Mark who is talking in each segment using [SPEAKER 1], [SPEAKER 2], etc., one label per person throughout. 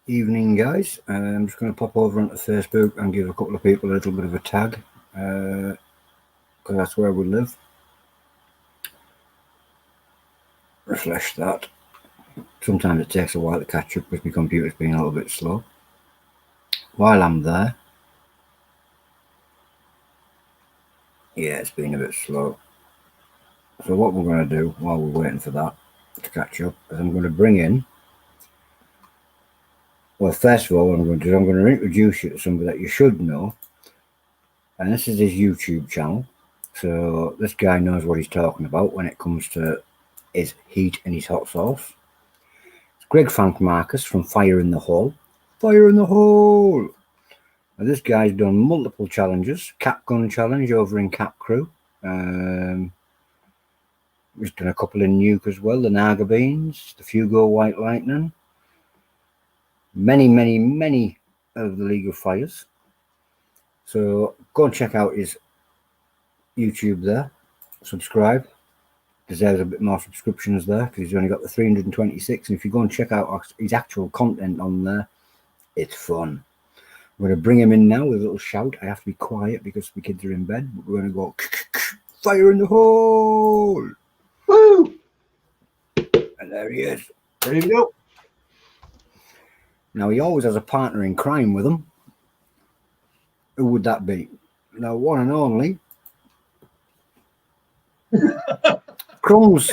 [SPEAKER 1] Evening, guys. I'm just going to pop over onto Facebook and give a couple of people a little bit of a tag because that's where we live. Refresh that. Sometimes it takes a while to catch up because my computer's being a little bit slow. While I'm there, yeah, it's been a bit slow. So what we're going to do while we're waiting for that to catch up is I'm going to bring in. Well, first of all, what I'm going to do, I'm going to introduce you to somebody that you should know, and this is his YouTube channel. So this guy knows what he's talking about when it comes to his heat and his hot sauce. It's Krjgsman from Fire in the Hole. Fire in the Hole! Now, this guy's done multiple challenges. Cap Gun Challenge over in Cap Crew. He's done a couple in Nuke as well. The Naga Beans, the Fugo White Lightning. Many of the League of Fires. So go and check out his YouTube there. Subscribe. Deserves a bit more subscriptions there because he's only got the 326. And if you go and check out his actual content on there, it's fun. We're going to bring him in now with a little shout. I have to be quiet because the kids are in bed. But we're going to go fire in the hole.
[SPEAKER 2] Woo!
[SPEAKER 1] And there he is.
[SPEAKER 2] Ready to go.
[SPEAKER 1] Now he always has a partner in crime with him. Who would that be? Now, one and only Crumbs.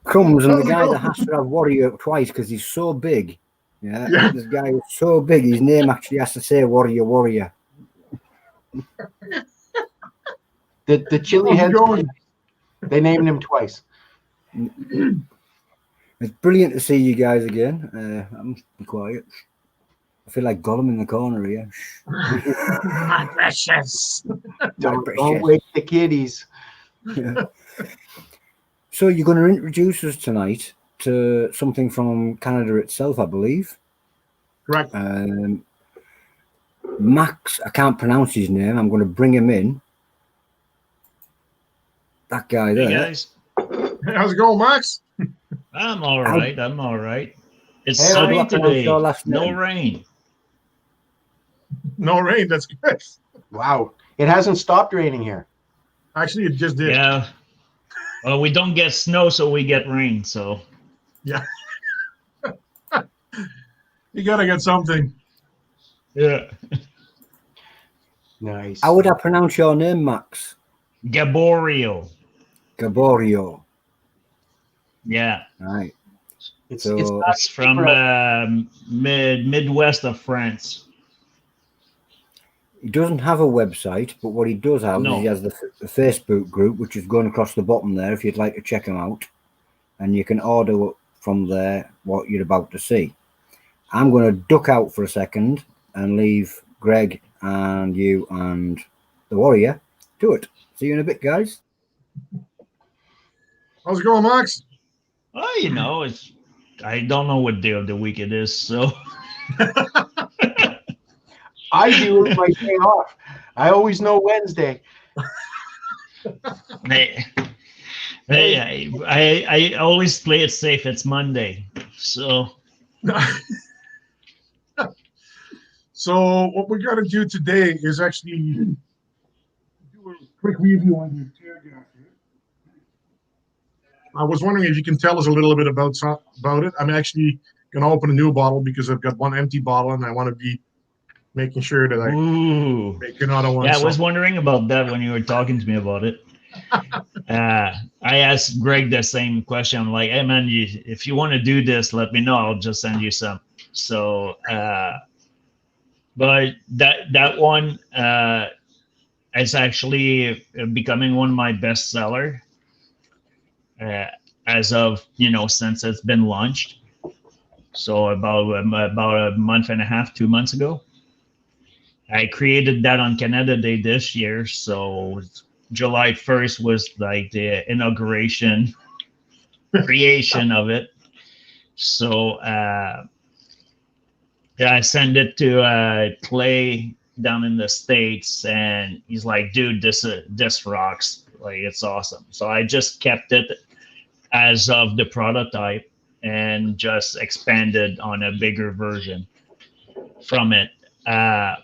[SPEAKER 1] Crumbs, and the guy that has to have Warrior twice because he's so big. Yeah, this guy is so big, his name actually has to say Warrior.
[SPEAKER 2] The Chilli-heads, they named him twice.
[SPEAKER 1] It's brilliant to see you guys again. I must be quiet. I feel like Gollum in the corner here.
[SPEAKER 3] My precious.
[SPEAKER 2] Don't wake the kiddies.
[SPEAKER 1] Yeah. So you're going to introduce us tonight to something from Canada itself, I believe.
[SPEAKER 3] Correct.
[SPEAKER 1] Max, I can't pronounce his name. I'm going to bring him in. That guy there.
[SPEAKER 4] Hey guys.
[SPEAKER 3] How's it going, Max?
[SPEAKER 4] I'm all right. I'm all right. It's
[SPEAKER 1] Hey,
[SPEAKER 4] sunny
[SPEAKER 1] how do I pronounce
[SPEAKER 4] today.
[SPEAKER 1] your last
[SPEAKER 4] No
[SPEAKER 1] name?
[SPEAKER 4] rain.
[SPEAKER 3] No rain. That's good.
[SPEAKER 2] Wow. It hasn't stopped raining here.
[SPEAKER 3] Actually, it just did.
[SPEAKER 4] Yeah. Well, we don't get snow, so we get rain. So
[SPEAKER 3] Yeah. You gotta get something.
[SPEAKER 4] yeah.
[SPEAKER 2] Nice.
[SPEAKER 1] How would I pronounce your name, Max?
[SPEAKER 4] Gaborio.
[SPEAKER 1] Gaborio.
[SPEAKER 4] Yeah.
[SPEAKER 1] Right.
[SPEAKER 2] It's
[SPEAKER 1] So-
[SPEAKER 2] not
[SPEAKER 4] It's from Midwest of France.
[SPEAKER 1] He doesn't have a website, but what he does have
[SPEAKER 4] No.
[SPEAKER 1] is he has the Facebook group, which is going across the bottom there if you'd like to check him out. And you can order from there what you're about to see. I'm going to duck out for a second and leave Greg and you and the Warrior to it. See you in a bit, guys.
[SPEAKER 3] How's it going, Max?
[SPEAKER 4] Oh, you know, it's I don't know what day of the week it is, so
[SPEAKER 2] I do with my day off. I always know Wednesday.
[SPEAKER 4] I always play it safe. It's Monday, so
[SPEAKER 3] So what we're gonna do today is actually do a quick review on the tear gas here. I was wondering if you can tell us a little bit about it. I'm actually gonna open a new bottle because I've got one empty bottle and I want to be making sure that I
[SPEAKER 4] ooh.
[SPEAKER 3] make another one.
[SPEAKER 4] Yeah, I
[SPEAKER 3] So-
[SPEAKER 4] was wondering about that when you were talking to me about it. I asked Greg the same question. I'm like, hey man, if you want to do this, let me know. I'll just send you some. So, but that one is actually becoming one of my best seller as of since it's been launched. So about a month and a half, 2 months ago. I created that on Canada Day this year, so July 1st was like the inauguration creation of it. So I sent it to Clay down in the States, and he's like, dude, this rocks. Like, it's awesome. So I just kept it as of the prototype, and just expanded on a bigger version from it. I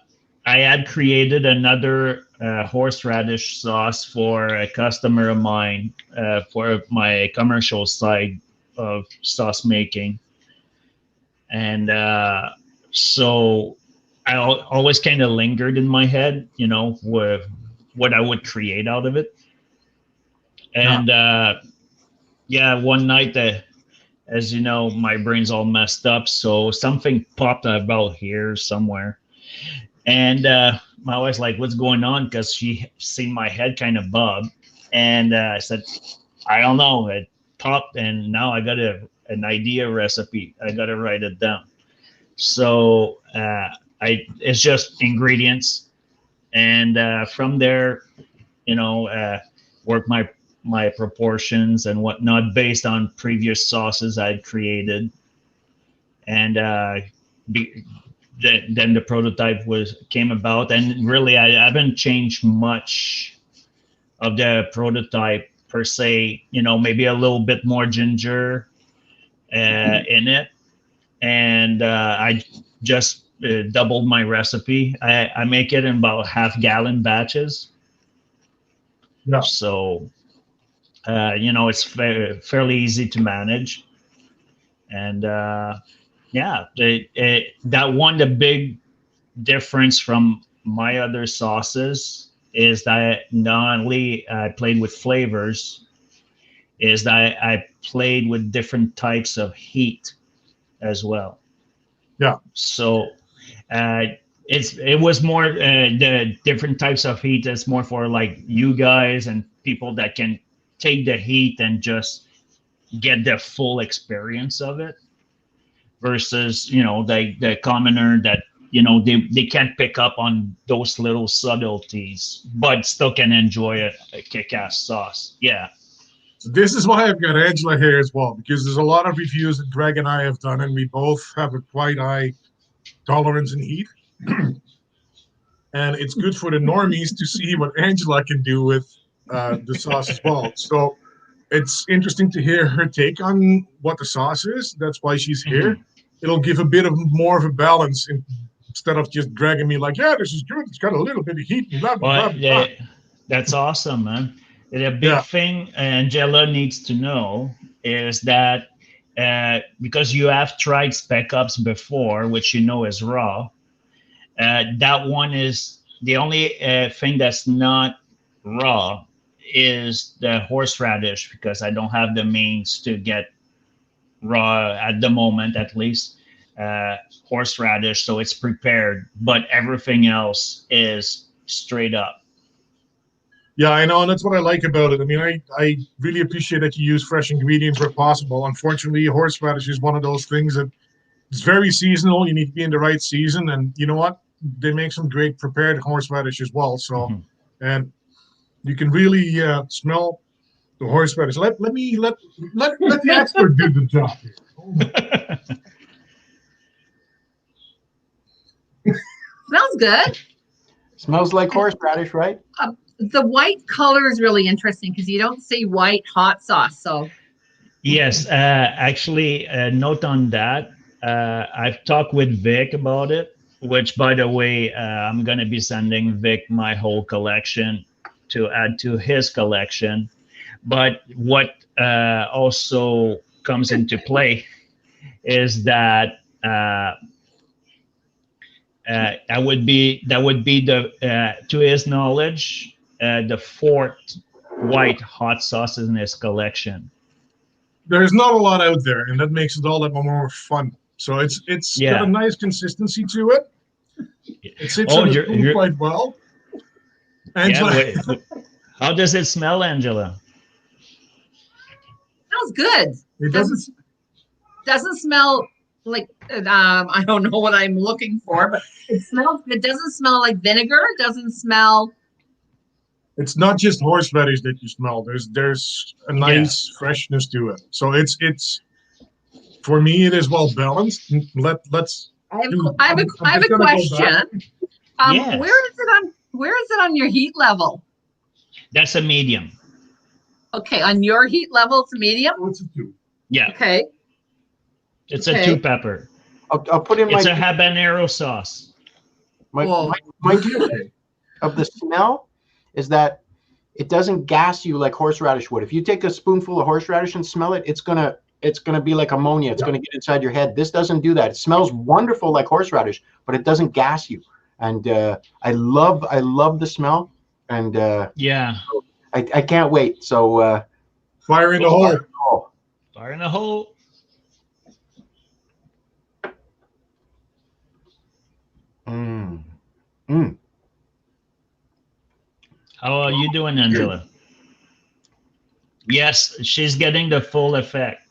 [SPEAKER 4] had created another horseradish sauce for a customer of mine for my commercial side of sauce making. And so I always kind of lingered in my head, with what I would create out of it. And one night, as you know, my brain's all messed up. So something popped about here somewhere. And my wife's like, what's going on? Because she seen my head kind of bob. And I said, I don't know. It popped, and now I got an idea recipe. I got to write it down. So it's just ingredients. And from there, work my proportions and whatnot based on previous sauces I'd created. And then the prototype came about, and really I haven't changed much of the prototype per se. Maybe a little bit more ginger in it, and I just doubled my recipe. I make it in about half-gallon batches.
[SPEAKER 3] Yeah.
[SPEAKER 4] So it's fairly easy to manage, and the big difference from my other sauces is that not only I played with flavors, is that I played with different types of heat as well.
[SPEAKER 3] Yeah.
[SPEAKER 4] So it was more the different types of heat. It's more for like you guys and people that can take the heat and just get the full experience of it, versus the commoner that they can't pick up on those little subtleties but still can enjoy a kick-ass sauce. Yeah.
[SPEAKER 3] So this is why I've got Angela here as well, because there's a lot of reviews that Greg and I have done, and we both have a quite high tolerance in heat. And it's good for the normies to see what Angela can do with the sauce as well. So it's interesting to hear her take on what the sauce is. That's why she's here.
[SPEAKER 4] Mm-hmm.
[SPEAKER 3] It'll give a bit of more of a balance instead of just dragging me like, yeah, this is good. It's got a little bit of heat. And blah, blah, blah, blah.
[SPEAKER 4] That's awesome, man. The big thing Angela needs to know is that because you have tried Spec Ups before, which is raw, that one is the only thing that's not raw is the horseradish, because I don't have the means to get raw at the moment, at least, horseradish, so it's prepared, but everything else is straight up.
[SPEAKER 3] Yeah, I know, and that's what I like about it. I mean, I really appreciate that you use fresh ingredients where possible. Unfortunately, horseradish is one of those things that it's very seasonal. You need to be in the right season, and you know what? They make some great prepared horseradish as well. So, and you can really smell the horseradish. Let the expert do the job here.
[SPEAKER 5] Smells good.
[SPEAKER 2] Smells like horseradish, right?
[SPEAKER 5] The white color is really interesting because you don't see white hot sauce. So
[SPEAKER 4] yes, actually, note on that. I've talked with Vic about it, which, by the way, I'm going to be sending Vic my whole collection to add to his collection. But what also comes into play is that that would be the to his knowledge the fourth white hot sauces in his collection.
[SPEAKER 3] There's not a lot out there, and that makes it all that more fun. So it's got a nice consistency to it. It sits on the spoon quite well. Angela,
[SPEAKER 4] how does it smell, Angela?
[SPEAKER 5] Smells good.
[SPEAKER 3] It
[SPEAKER 5] doesn't smell like I don't know what I'm looking for, but it smells. It doesn't smell like vinegar. It doesn't smell.
[SPEAKER 3] It's not just horseradish that you smell. There's a nice freshness to it. So it's for me it is well balanced. Let's.
[SPEAKER 5] I have a question. Where is it on your heat level?
[SPEAKER 4] That's a medium.
[SPEAKER 5] Okay, on your heat level, it's a medium.
[SPEAKER 3] What's it do?
[SPEAKER 4] Yeah.
[SPEAKER 5] Okay.
[SPEAKER 4] It's
[SPEAKER 5] Okay.
[SPEAKER 4] a 2-pepper.
[SPEAKER 2] I'll put in
[SPEAKER 4] It's a habanero sauce.
[SPEAKER 5] Whoa.
[SPEAKER 2] my view of the smell is that it doesn't gas you like horseradish would. If you take a spoonful of horseradish and smell it, it's gonna be like ammonia. It's gonna get inside your head. This doesn't do that. It smells wonderful like horseradish, but it doesn't gas you. And I love the smell. And
[SPEAKER 4] Yeah.
[SPEAKER 2] I can't wait. So
[SPEAKER 3] Fire in the hole.
[SPEAKER 4] Fire in the hole.
[SPEAKER 2] Mm. Mm.
[SPEAKER 4] How are you doing, Angela? Yes, she's getting the full effect.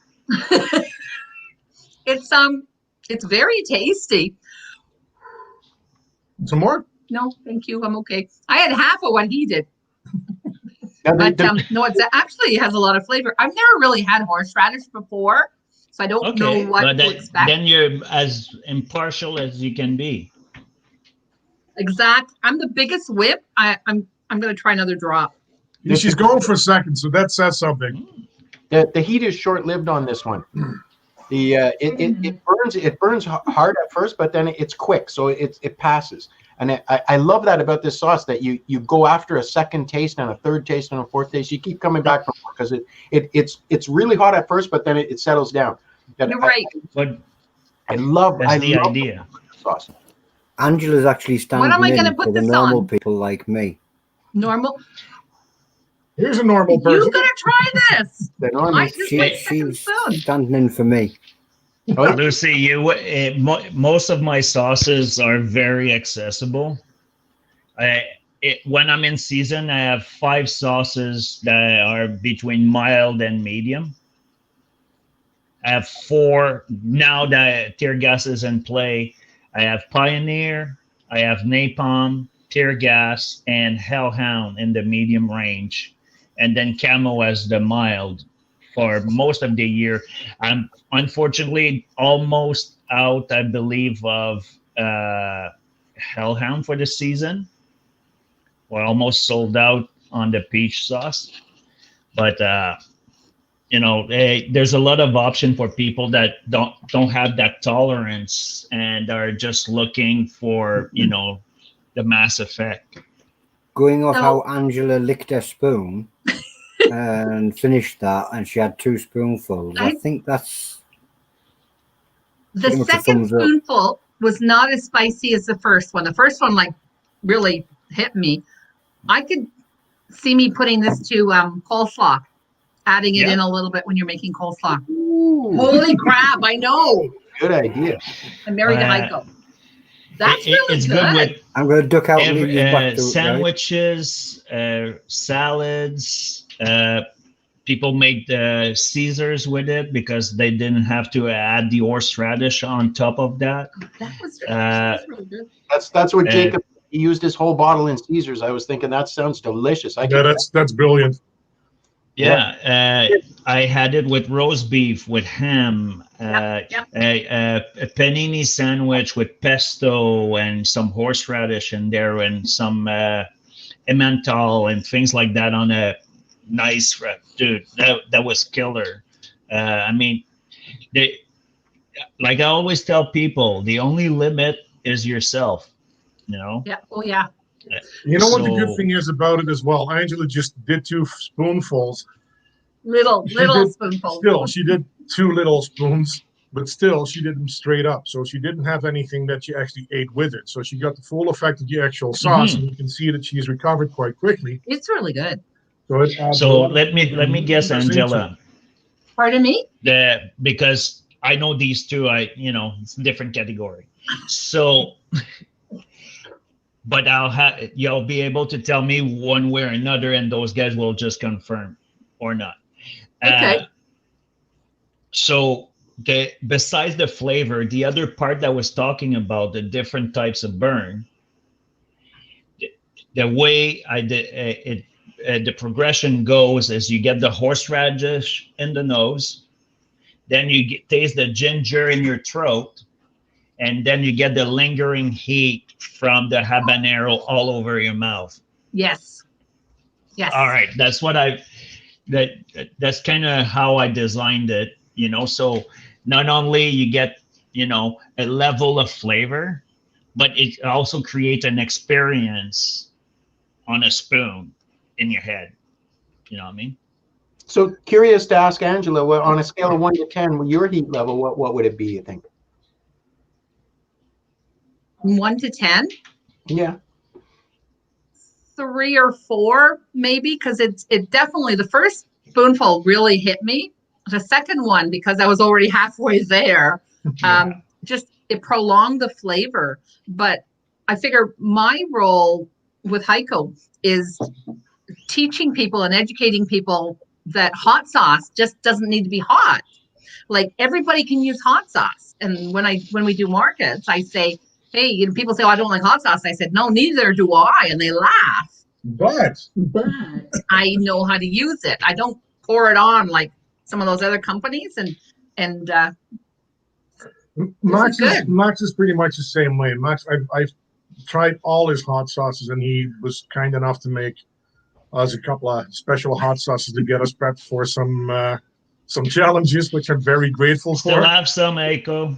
[SPEAKER 5] It's very tasty.
[SPEAKER 3] Some more?
[SPEAKER 5] No, thank you. I'm okay. I had half of what he did.
[SPEAKER 2] Now,
[SPEAKER 5] But no, it actually has a lot of flavor. I've never really had horseradish before, so I don't know what
[SPEAKER 4] but
[SPEAKER 5] to expect.
[SPEAKER 4] then you're as impartial as you can be.
[SPEAKER 5] I'm the biggest whip. I'm gonna try another drop.
[SPEAKER 3] Yeah, she's going for a second, so that says something.
[SPEAKER 2] the heat is short-lived on this one. It burns hard at first, but then it's quick, so it passes. And I love that about this sauce, that you go after a second taste and a third taste and a fourth taste. You keep coming back for more because it's really hot at first, but then it settles down. And
[SPEAKER 5] You're right.
[SPEAKER 4] But
[SPEAKER 2] I love
[SPEAKER 4] the idea.
[SPEAKER 2] The sauce.
[SPEAKER 1] Angela's actually standing
[SPEAKER 5] am I
[SPEAKER 1] in
[SPEAKER 5] gonna put
[SPEAKER 1] for the
[SPEAKER 5] this
[SPEAKER 1] normal
[SPEAKER 5] on?
[SPEAKER 1] people like me.
[SPEAKER 5] Normal.
[SPEAKER 3] Here's a normal
[SPEAKER 5] You
[SPEAKER 3] person.
[SPEAKER 5] gotta try this.
[SPEAKER 2] The normal-
[SPEAKER 5] I just my second
[SPEAKER 1] She's
[SPEAKER 5] spoon.
[SPEAKER 1] standing in for me.
[SPEAKER 4] Lucy, most of my sauces are very accessible. When I'm in season, I have 5 sauces that are between mild and medium. I have 4 now that tear gas is in play. I have Pioneer, I have Napalm, Tear Gas, and Hellhound in the medium range, and then Camo as the mild for most of the year. I'm unfortunately almost out, I believe, of Hellhound for the season. We're almost sold out on the peach sauce, but there's a lot of option for people that don't have that tolerance and are just looking for the mass effect.
[SPEAKER 1] Going off
[SPEAKER 5] So-
[SPEAKER 1] how Angela licked her spoon and finished that, and she had 2 spoonfuls. I think that's
[SPEAKER 5] The
[SPEAKER 1] pretty much a
[SPEAKER 5] second
[SPEAKER 1] thumbs up.
[SPEAKER 5] spoonful was not as spicy as the first one. The first one really hit me. I could see me putting this to coleslaw, adding it in a little bit when you're making coleslaw.
[SPEAKER 2] Ooh,
[SPEAKER 5] Holy crap! I know.
[SPEAKER 2] good idea.
[SPEAKER 5] I'm married to Haico. That's really
[SPEAKER 4] it's
[SPEAKER 5] good.
[SPEAKER 4] with
[SPEAKER 1] I'm going to duck out and leave you back to it, right?
[SPEAKER 4] sandwiches, salads. People make the Caesars with it because they didn't have to add the horseradish on top of that.
[SPEAKER 5] That was really good.
[SPEAKER 2] That's what Jacob, he used his whole bottle in Caesars. I was thinking that sounds delicious.
[SPEAKER 3] That's brilliant.
[SPEAKER 4] Yeah, I had it with roast beef, with ham,
[SPEAKER 5] Yep.
[SPEAKER 4] a panini sandwich with pesto and some horseradish in there, and some Emmental and things like that on a nice wrap. Dude, that was killer. Like I always tell people, the only limit is yourself.
[SPEAKER 5] Yeah. Oh yeah.
[SPEAKER 3] You know what the
[SPEAKER 4] So-
[SPEAKER 3] good thing is about it as well? Angela just did 2 spoonfuls.
[SPEAKER 5] Little
[SPEAKER 3] did-
[SPEAKER 5] spoonful.
[SPEAKER 3] Still, she did 2 little spoons, but still, she did them straight up. So she didn't have anything that she actually ate with it. So she got the full effect of the actual sauce, and you can see that she's recovered quite quickly.
[SPEAKER 5] It's really good.
[SPEAKER 3] So it adds a
[SPEAKER 4] So
[SPEAKER 3] lot of-
[SPEAKER 4] let me guess, Angela.
[SPEAKER 5] Pardon me?
[SPEAKER 4] Because I know these 2, it's a different category. So, but you'll be able to tell me one way or another, and those guys will just confirm or not.
[SPEAKER 5] Okay.
[SPEAKER 4] So besides the flavor, the other part that was talking about the different types of burn, the way I did it, the progression goes is you get the horseradish in the nose, then you taste the ginger in your throat, and then you get the lingering heat from the habanero all over your mouth.
[SPEAKER 5] Yes. Yes.
[SPEAKER 4] All right, that's kind of how I designed it. So not only you get, a level of flavor, but it also creates an experience on a spoon in your head. You know what I mean?
[SPEAKER 2] So curious to ask Angela, on a scale of 1 to 10, your heat level, what would it be, you think?
[SPEAKER 5] 1 to 10,
[SPEAKER 2] Yeah.
[SPEAKER 5] 3 or 4 maybe, because it definitely, the first spoonful really hit me. The second one, because I was already halfway there, just it prolonged the flavor. But I figure my role with Haico is teaching people and educating people that hot sauce just doesn't need to be hot. Like everybody can use hot sauce. And when we do markets, I say, hey, people say, oh, I don't like hot sauce. I said, no, neither do I. And they laugh.
[SPEAKER 3] But
[SPEAKER 5] I know how to use it. I don't pour it on like some of those other companies. And
[SPEAKER 3] Max is pretty much the same way. Max, I've tried all his hot sauces, and he was kind enough to make us a couple of special hot sauces to get us prepped for some challenges, which I'm very grateful for.
[SPEAKER 4] Still have some, Haico.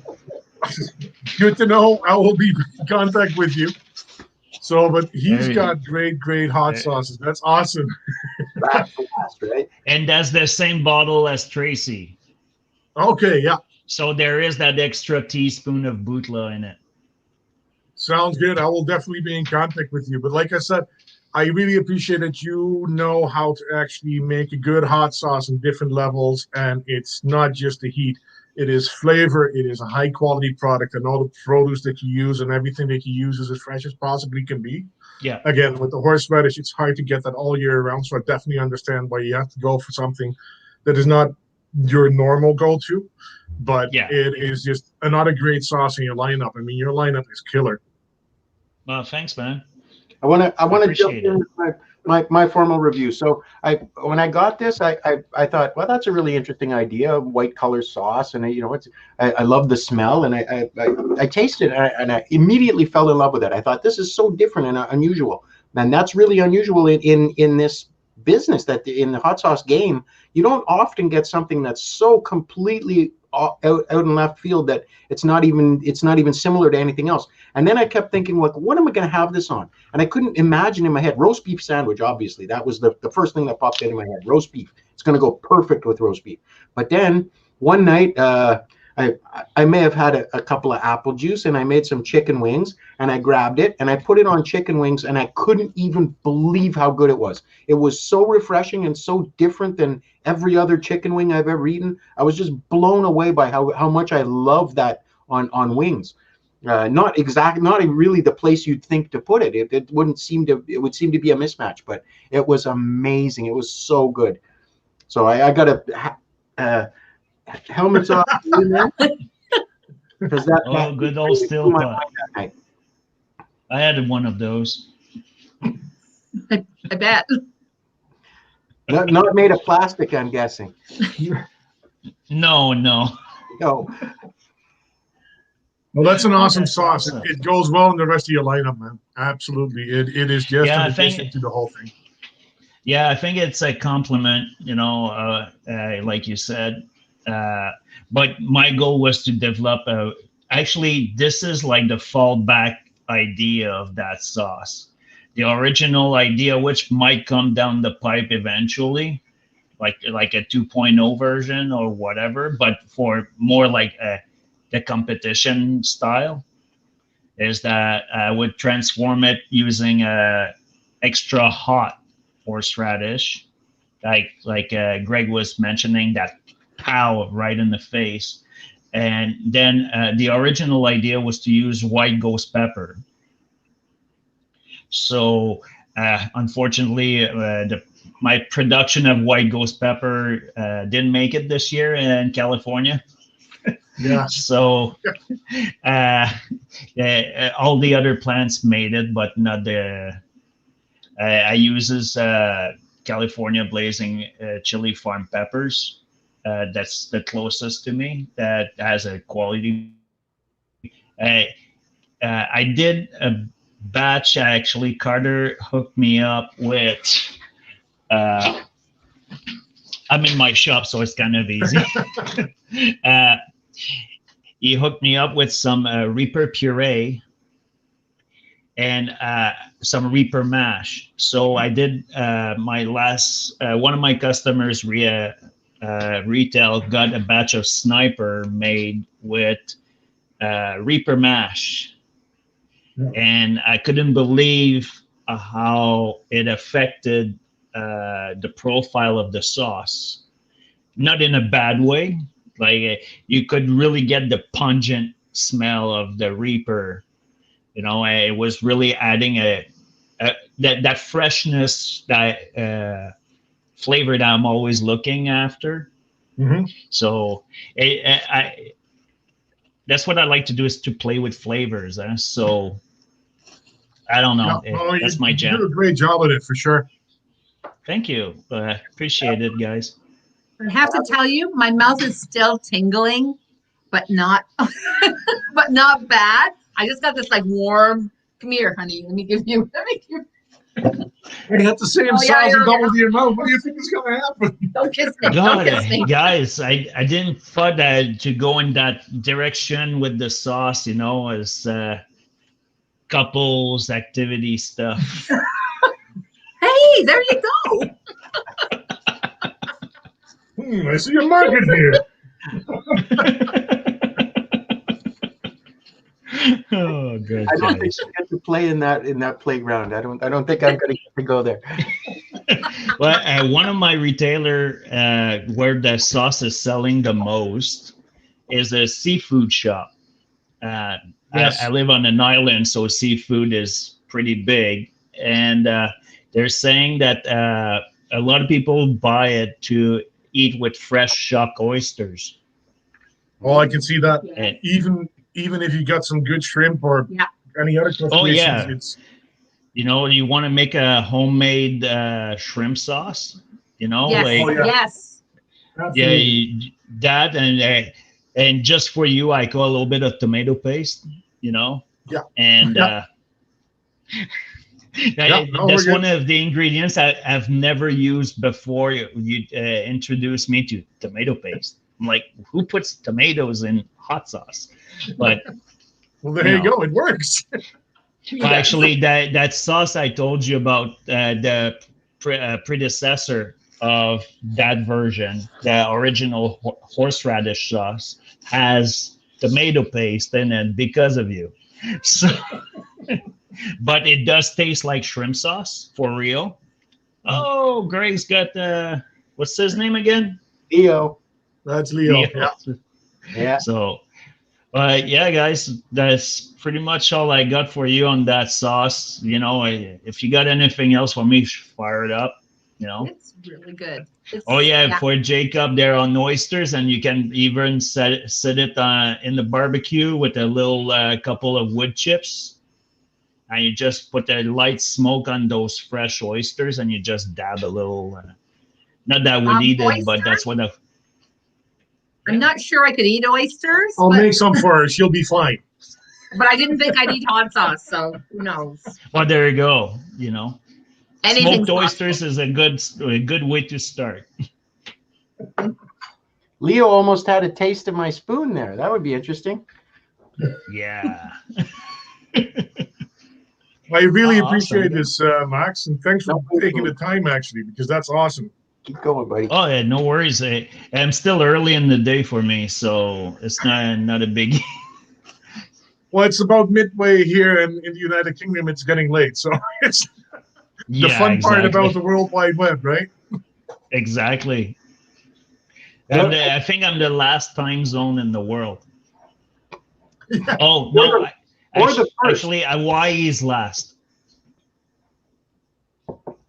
[SPEAKER 3] Good to know. I will be in contact with you. So, but he's got great hot sauces. That's awesome.
[SPEAKER 2] That's the last, right?
[SPEAKER 4] And that's the same bottle as Tracy.
[SPEAKER 3] Okay, yeah.
[SPEAKER 4] So there is that extra teaspoon of Butla in it.
[SPEAKER 3] Sounds good. I will definitely be in contact with you. But like I said, I really appreciate that you know how to actually make a good hot sauce in different levels. And it's not just the heat. It is flavor. It is a high-quality product. And all the produce that you use and everything that you use is as fresh as possibly can be.
[SPEAKER 4] Yeah.
[SPEAKER 3] Again, with the horseradish, it's hard to get that all year round. So I definitely understand why you have to go for something that is not your normal go-to. But it is just another great sauce in your lineup. I mean, your lineup is killer.
[SPEAKER 4] Well, thanks, man.
[SPEAKER 2] I want to jump into my formal review. So when I got this, I thought, well, that's a really interesting idea, white color sauce, and I love the smell, and I tasted it, and I immediately fell in love with it. I thought this is so different and unusual, and that's really unusual in this business, that in the hot sauce game, you don't often get something that's so completely out in left field that it's not even similar to anything else. And then I kept thinking, like, what am I going to have this on? And I couldn't imagine in my head. Roast beef sandwich, obviously, that was the first thing that popped into my head. Roast beef, it's going to go perfect with roast beef. But then one night, I may have had a couple of apple juice, and I made some chicken wings, and I grabbed it and I put it on chicken wings, and I couldn't even believe how good it was. It was so refreshing and so different than every other chicken wing I've ever eaten. I was just blown away by how much I love that on wings. Not really the place you'd think to put it. It would seem to be a mismatch, but it was amazing. It was so good. So I got a helmets off because that
[SPEAKER 4] good old steel pot. I had one of those.
[SPEAKER 5] I bet.
[SPEAKER 2] Not made of plastic, I'm guessing.
[SPEAKER 4] No.
[SPEAKER 3] Well, that's an awesome sauce. It goes well in the rest of your lineup, man. Absolutely. It is just an addition to the whole thing.
[SPEAKER 4] Yeah, I think it's a compliment, like you said. But my goal was to develop actually, this is like the fallback idea of that sauce. The original idea, which might come down the pipe eventually, like a 2.0 version or whatever, but for more like the competition style, is that I would transform it using extra hot horseradish, like Greg was mentioning, that pow right in the face. And then the original idea was to use white ghost pepper. So unfortunately, my production of white ghost pepper didn't make it this year in California.
[SPEAKER 3] Yeah.
[SPEAKER 4] So all the other plants made it, but not the. I uses California blazing chili farm peppers. That's the closest to me that has a quality. I did a batch, actually. Carter hooked me up with. I'm in my shop, so it's kind of easy. he hooked me up with some Reaper puree and some Reaper mash. So I did my last, one of my customers retail got a batch of Sniper made with Reaper mash. And I couldn't believe how it affected the profile of the sauce. Not in a bad way. Like you could really get the pungent smell of the Reaper. You know, it was really adding that freshness, that flavor that I'm always looking after.
[SPEAKER 3] Mm-hmm.
[SPEAKER 4] So that's what I like to do, is to play with flavors. So I don't know. That's my jam.
[SPEAKER 3] You do a great job at it, for sure.
[SPEAKER 4] Thank you. Appreciate it, guys.
[SPEAKER 5] I have to tell you, my mouth is still tingling, but not but not bad. I just got this like warm. Come here, honey. Let me give you.
[SPEAKER 3] We got the same size and double the amount. What do you think is going to happen?
[SPEAKER 5] Don't kiss me.
[SPEAKER 4] God,
[SPEAKER 5] Don't kiss me.
[SPEAKER 4] guys, I didn't thought that to go in that direction with the sauce, you know, as couples activity stuff.
[SPEAKER 5] Hey, there you go.
[SPEAKER 3] I see a market here.
[SPEAKER 4] Oh, good.
[SPEAKER 2] I don't think I get to play in that playground. I don't think I'm going to get to go there.
[SPEAKER 4] Well, one of my retailer where the sauce is selling the most is a seafood shop.
[SPEAKER 3] Yes.
[SPEAKER 4] I live on an island, so seafood is pretty big, and they're saying that a lot of people buy it to eat with fresh shuck oysters.
[SPEAKER 3] Oh, I can see that.
[SPEAKER 4] And,
[SPEAKER 3] Even if you got some good shrimp or any other crustaceans, it's,
[SPEAKER 4] you know, you want to make a homemade shrimp sauce, you know,
[SPEAKER 5] Yes.
[SPEAKER 4] like
[SPEAKER 5] Yes.
[SPEAKER 4] that and just for you, I call a little bit of tomato paste, you know, and that's one of the ingredients I've never used before you introduced me to tomato paste. I'm like, who puts tomatoes in hot sauce? But
[SPEAKER 3] well, there you go. It works.
[SPEAKER 4] well, actually, that sauce I told you about, the predecessor of that version, the original horseradish sauce, has tomato paste in it because of you. So, but it does taste like shrimp sauce for real. Oh, Greg's got what's his name again?
[SPEAKER 2] Leo.
[SPEAKER 3] That's Leo.
[SPEAKER 2] Yeah.
[SPEAKER 4] So, yeah, guys, that's pretty much all I got for you on that sauce. You know, if you got anything else for me, fire it up. You know,
[SPEAKER 5] It's really good.
[SPEAKER 4] For Jacob, they're on oysters, and you can even set it in the barbecue with a little couple of wood chips, and you just put a light smoke on those fresh oysters, and you just dab a little. Not that I would eat it, but that's what
[SPEAKER 5] I'm not sure I could eat oysters.
[SPEAKER 3] I'll make some for her. She'll be fine.
[SPEAKER 5] But I didn't think I'd eat hot sauce, so who knows?
[SPEAKER 4] Well, there you go. You know,
[SPEAKER 5] Anything's
[SPEAKER 4] smoked oysters is a good way to start.
[SPEAKER 2] Leo almost had a taste of my spoon there. That would be interesting.
[SPEAKER 4] Yeah.
[SPEAKER 3] I really
[SPEAKER 4] Awesome.
[SPEAKER 3] appreciate this, Max, and thanks for taking the time, actually, because that's awesome.
[SPEAKER 2] Keep going, buddy.
[SPEAKER 4] Oh yeah, no worries. I'm still early in the day for me, so it's not a big.
[SPEAKER 3] Well, it's about midway here, and in the United Kingdom, it's getting late. So it's the fun part about the World Wide Web, right?
[SPEAKER 4] Exactly. And I think I'm the last time zone in the world. Oh no! Actually, Hawaii is last.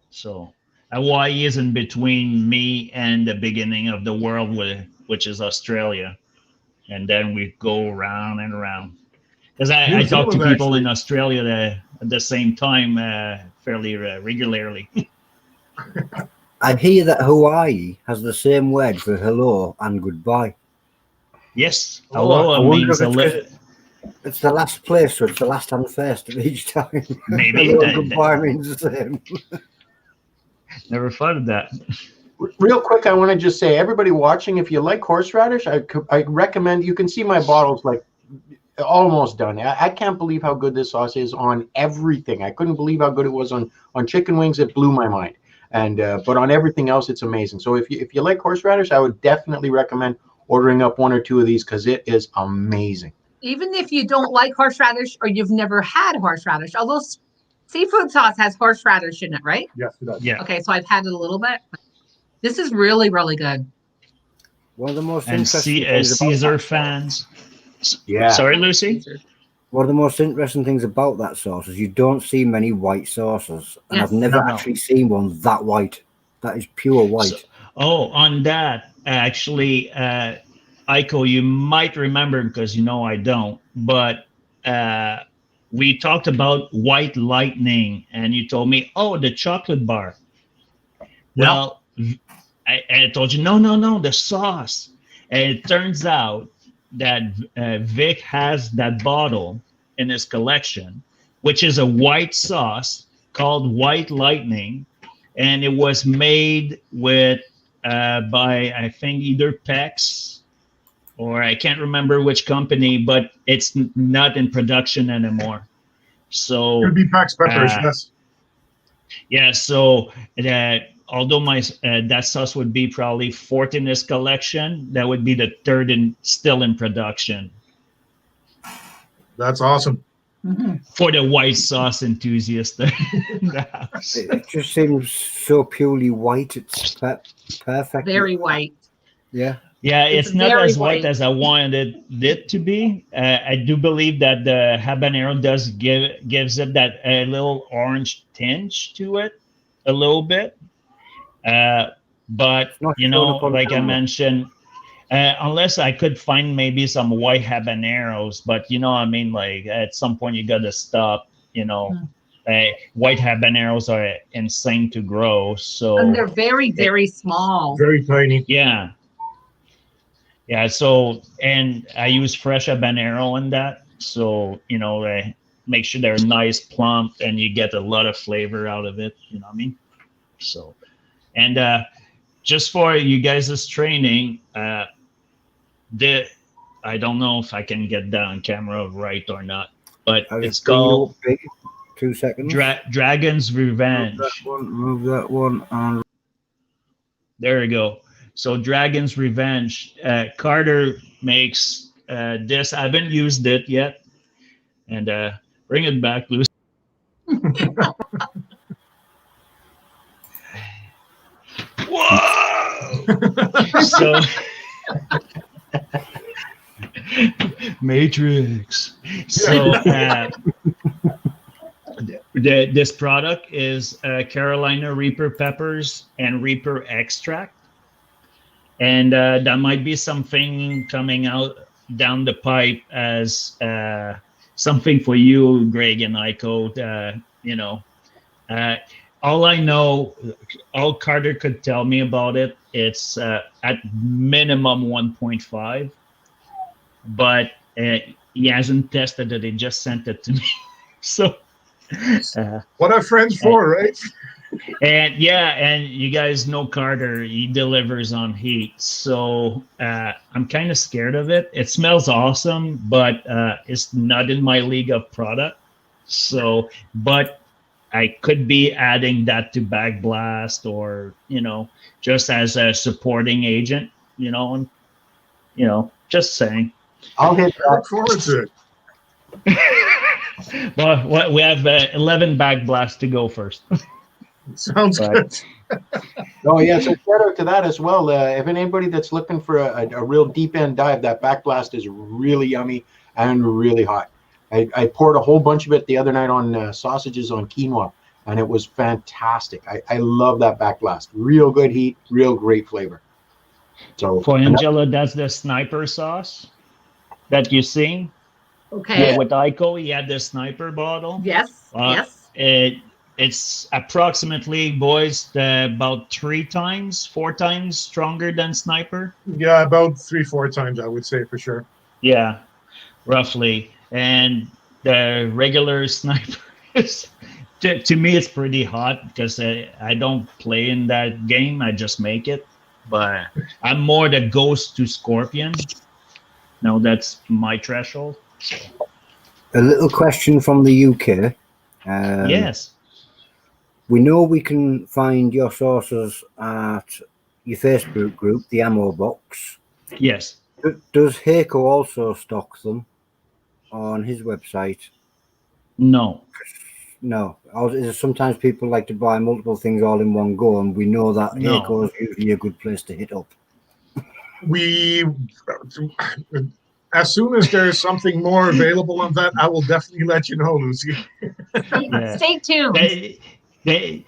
[SPEAKER 4] So Hawaii is in between me and the beginning of the world, which is Australia, and then we go around and around. Because I talk to people in Australia at the same time fairly regularly.
[SPEAKER 1] I hear that Hawaii has the same word for hello and goodbye.
[SPEAKER 4] Yes, hello means
[SPEAKER 1] it's the last place, so it's the last and first of each time.
[SPEAKER 4] Maybe
[SPEAKER 1] hello and goodbye means the same.
[SPEAKER 4] Never thought of that.
[SPEAKER 2] Real quick, I want to just say, everybody watching, if you like horseradish, I recommend. You can see my bottles like almost done. I can't believe how good this sauce is on everything. I couldn't believe how good it was on chicken wings. It blew my mind. And but on everything else, it's amazing. So if you like horseradish, I would definitely recommend ordering up 1 or 2 of these, because it is amazing.
[SPEAKER 5] Even if you don't like horseradish or you've never had horseradish, although seafood sauce has horseradish in it, right?
[SPEAKER 3] Yes, it does.
[SPEAKER 4] Yeah.
[SPEAKER 5] Okay, so I've had it a little bit. This is really, really good.
[SPEAKER 1] One of the most
[SPEAKER 4] And
[SPEAKER 1] interesting things about
[SPEAKER 4] Caesar
[SPEAKER 1] that
[SPEAKER 4] fans.
[SPEAKER 2] Yeah.
[SPEAKER 4] Sorry, Lucy?
[SPEAKER 1] One of the most interesting things about that sauce is you don't see many white sauces, and
[SPEAKER 5] Yes.
[SPEAKER 1] I've never
[SPEAKER 3] No.
[SPEAKER 1] actually seen one that white. That is pure white.
[SPEAKER 4] So, on that, actually, Aiko, you might remember, because I don't, but we talked about white lightning, and you told me, the chocolate bar.
[SPEAKER 3] Yeah.
[SPEAKER 4] Well, I told you, no, the sauce. And it turns out that Vic has that bottle in his collection, which is a white sauce called White Lightning, and it was made with by, I think, either Pex or I can't remember which company, but it's not in production anymore. So
[SPEAKER 3] Could be Pax Peppers, yes.
[SPEAKER 4] yeah, so although that sauce would be probably 4th in his collection, that would be the 3rd still in production.
[SPEAKER 3] That's awesome.
[SPEAKER 5] Mhm.
[SPEAKER 4] For the white sauce enthusiast in the house.
[SPEAKER 1] It just seems so purely white. It's perfect.
[SPEAKER 5] Very white.
[SPEAKER 1] Yeah.
[SPEAKER 4] Yeah,
[SPEAKER 5] It's
[SPEAKER 4] it's not
[SPEAKER 5] very
[SPEAKER 4] as white
[SPEAKER 5] white.
[SPEAKER 4] as I wanted it to be. I do believe that the habanero gives it that a little orange tinge to it, a little bit. But
[SPEAKER 1] Not shown up on
[SPEAKER 4] like I
[SPEAKER 1] camera.
[SPEAKER 4] mentioned, unless I could find maybe some white habaneros, but I mean, like at some point you gotta stop. White habaneros are insane to grow, so
[SPEAKER 5] And they're very, very small.
[SPEAKER 3] Very tiny.
[SPEAKER 4] yeah. So, and I use fresh habanero in that, so make sure they're nice, plump, and you get a lot of flavor out of it. You know what I mean? So, and just for you guys' training, I don't know if I can get that on camera right or not, but
[SPEAKER 1] I'll
[SPEAKER 4] it's
[SPEAKER 1] just bring you
[SPEAKER 4] called
[SPEAKER 1] up big. 2 seconds.
[SPEAKER 4] Dragon's Revenge.
[SPEAKER 1] Move that one. And
[SPEAKER 4] There we go. So Dragon's Revenge. Carter makes this. I haven't used it yet. And bring it back, Lucy. Whoa! So Matrix. So this product is Carolina Reaper peppers and Reaper extract. And that might be something coming out down the pipe as something for you, Greg and Aiko. All I know, all Carter could tell me about it, it's at minimum 1.5, but he hasn't tested it. He just sent it to me. So
[SPEAKER 3] What are friends for, right?
[SPEAKER 4] And you guys know Carter, he delivers on heat. So I'm kind of scared of it. It smells awesome, but it's not in my league of product. So, but I could be adding that to Bag Blast or, just as a supporting agent, and, just saying.
[SPEAKER 2] I'll hit
[SPEAKER 3] I
[SPEAKER 2] that.
[SPEAKER 3] look forward to it.
[SPEAKER 4] Well, we have 11 Bag Blasts to go first.
[SPEAKER 3] Sounds good.
[SPEAKER 2] Oh yeah, so shout out to that as well. If anybody that's looking for a real deep end dive, that back blast is really yummy and really hot. I poured a whole bunch of it the other night on sausages on quinoa, and it was fantastic. I love that back blast. Real good heat, real great flavor. So
[SPEAKER 4] For Angela, that's the sniper sauce that you sing.
[SPEAKER 5] Okay.
[SPEAKER 4] With Aiko, he had the sniper bottle.
[SPEAKER 5] Yes. Yes.
[SPEAKER 4] It's approximately, boys, about 4 times stronger than sniper.
[SPEAKER 3] Yeah, about 3-4 times, I would say, for sure.
[SPEAKER 4] Yeah, roughly. And the regular sniper is To me, it's pretty hot because I don't play in that game. I just make it. But I'm more the ghost to scorpion. No, that's my threshold. So.
[SPEAKER 1] A little question from the UK.
[SPEAKER 4] Yes.
[SPEAKER 1] We know we can find your sources at your Facebook group, the Ammo Box.
[SPEAKER 4] Yes.
[SPEAKER 1] Does Haico also stock them on his website?
[SPEAKER 4] No.
[SPEAKER 1] No. Sometimes people like to buy multiple things all in one go, and we know that
[SPEAKER 4] No.
[SPEAKER 1] Haico is usually a good place to hit up.
[SPEAKER 3] We, as soon as there's something more available on that, I will definitely let you know, Lucy.
[SPEAKER 4] Yeah.
[SPEAKER 5] Stay tuned.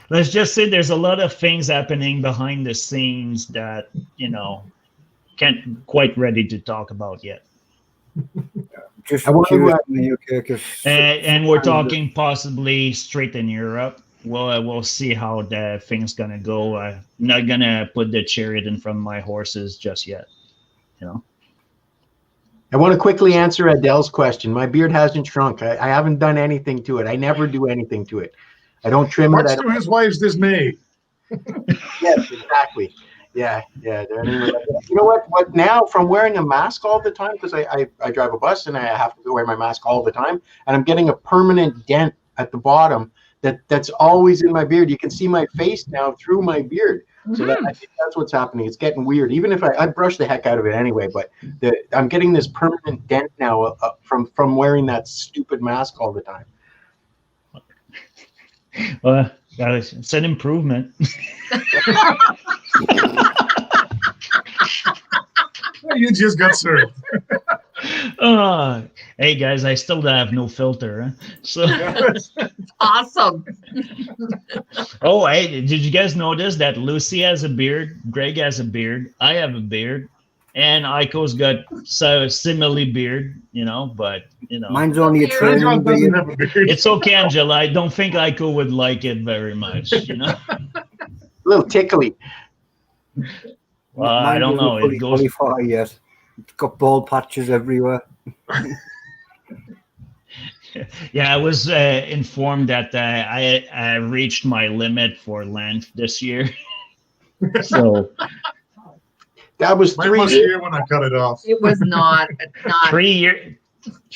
[SPEAKER 4] Let's just say there's a lot of things happening behind the scenes that, can't quite ready to talk about yet.
[SPEAKER 1] Just
[SPEAKER 2] I want to,
[SPEAKER 1] curious in the UK, 'cause
[SPEAKER 4] And we're talking possibly straight in Europe. We'll see how the thing's gonna go. I'm not gonna put the chariot in front of my horses just yet.
[SPEAKER 2] I want to quickly answer Adele's question. My beard hasn't shrunk. I haven't done anything to it. I never do anything to it. I don't trim it.
[SPEAKER 3] Much to his wife's dismay.
[SPEAKER 2] Yes, exactly. Yeah. Anyway, you know what? What now? From wearing a mask all the time, because I drive a bus and I have to wear my mask all the time, and I'm getting a permanent dent at the bottom that's always in my beard. You can see my face now through my beard. So I think that's what's happening. It's getting weird. Even if I brush the heck out of it anyway, but I'm getting this permanent dent now from wearing that stupid mask all the time.
[SPEAKER 4] Well, it's an improvement.
[SPEAKER 3] You just got served.
[SPEAKER 4] Hey guys, I still have no filter. Huh? So.
[SPEAKER 5] Awesome.
[SPEAKER 4] Oh, hey, did you guys notice that Lucy has a beard, Greg has a beard, I have a beard, and Haico's got so similarly beard, but
[SPEAKER 1] mine's only a
[SPEAKER 3] John
[SPEAKER 1] training
[SPEAKER 3] doesn't
[SPEAKER 1] beard.
[SPEAKER 3] have a beard.
[SPEAKER 4] it's okay, Angela. I don't think Haico would like it very much,
[SPEAKER 2] A little tickly.
[SPEAKER 4] Well, I don't know. It goes.
[SPEAKER 1] Yes, it's got bald patches everywhere.
[SPEAKER 4] Yeah, I was informed that I reached my limit for length this year. So
[SPEAKER 2] That was
[SPEAKER 3] Mine
[SPEAKER 2] 3
[SPEAKER 3] was
[SPEAKER 2] years.
[SPEAKER 3] here when I cut it off.
[SPEAKER 5] It was not.
[SPEAKER 4] 3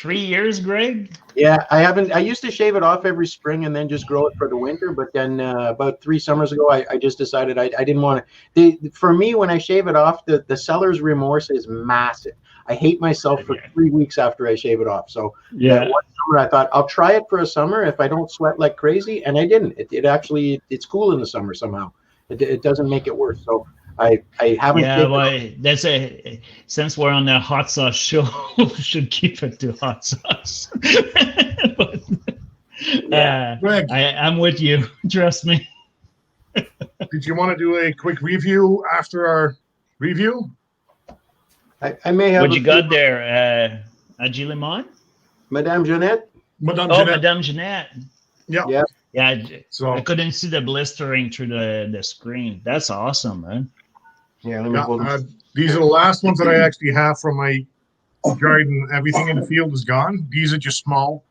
[SPEAKER 4] years, Greg.
[SPEAKER 2] Yeah, I used to shave it off every spring and then just grow it for the winter. But then about 3 summers ago, I just decided I didn't want to. For me, when I shave it off, the seller's remorse is massive. I hate myself for 3 weeks after I shave it off. So one summer I thought I'll try it for a summer if I don't sweat like crazy, and I didn't. It's cool in the summer somehow. It doesn't make it worse. So I haven't.
[SPEAKER 4] Yeah, well, since we're on the hot sauce show, we should keep it to hot sauce. But,
[SPEAKER 3] Greg,
[SPEAKER 4] I'm with you. Trust me.
[SPEAKER 3] did you want to do a quick review after our review?
[SPEAKER 2] I may have.
[SPEAKER 4] What you got there, Agilimon?
[SPEAKER 2] Madame Jeanette?
[SPEAKER 3] Madame
[SPEAKER 4] Oh,
[SPEAKER 3] Jeanette.
[SPEAKER 4] Madame Jeanette.
[SPEAKER 3] Yeah.
[SPEAKER 4] Yeah,
[SPEAKER 3] So
[SPEAKER 4] I couldn't see the blistering through the screen. That's awesome, man.
[SPEAKER 2] Yeah, let me hold
[SPEAKER 3] these are the last ones that I actually have from my garden. Everything in the field is gone. These are just small.